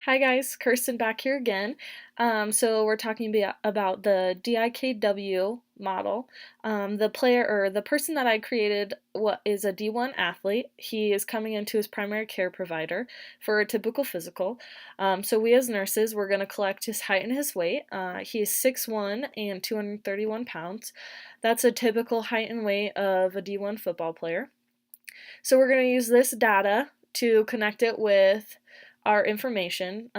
Hi guys, Kirsten back here again. So we're talking about the DIKW model. The player or the person that I created is a D1 athlete. He is coming into his primary care provider for a typical physical. So we as nurses, we're going to collect his height and his weight. He is 6'1" and 231 pounds. That's a typical height and weight of a D1 football player. So we're going to use this data to connect it with our information.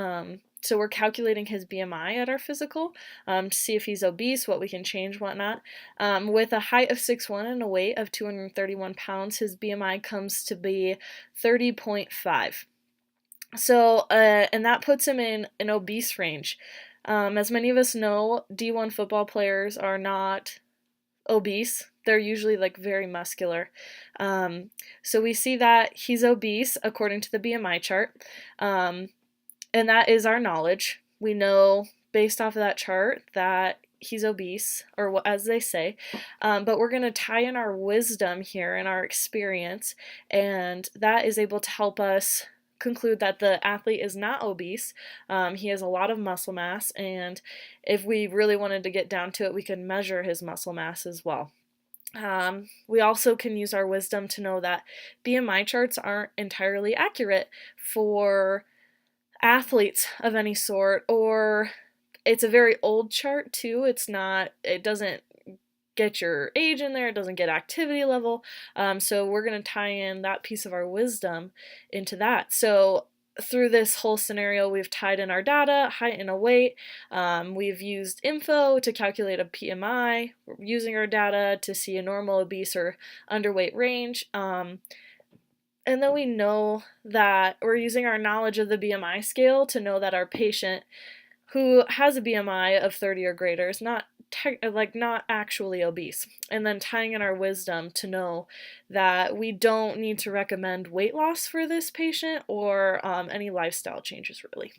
So we're calculating his BMI at our physical to see if he's obese, what we can change, whatnot. With a height of 6'1" and a weight of 231 pounds, his BMI comes to be 30.5. So, and that puts him in an obese range. As many of us know, D1 football players are not obese. They're usually like very muscular. So we see that he's obese according to the BMI chart. And that is our knowledge. We know based off of that chart that he's obese, or as they say, but we're going to tie in our wisdom here and our experience, and that is able to help us conclude that the athlete is not obese. He has a lot of muscle mass, and if we really wanted to get down to it, we could measure his muscle mass as well. We also can use our wisdom to know that BMI charts aren't entirely accurate for athletes of any sort, or it's a very old chart too. It doesn't get your age in there, it doesn't get activity level. So we're going to tie in that piece of our wisdom into that. So through this whole scenario, we've tied in our data, height and a weight. We've used info to calculate a BMI. We're using our data to see a normal, obese, or underweight range. And then we know that we're using our knowledge of the BMI scale to know that our patient who has a BMI of 30 or greater is not actually obese, and then tying in our wisdom to know that we don't need to recommend weight loss for this patient or any lifestyle changes really.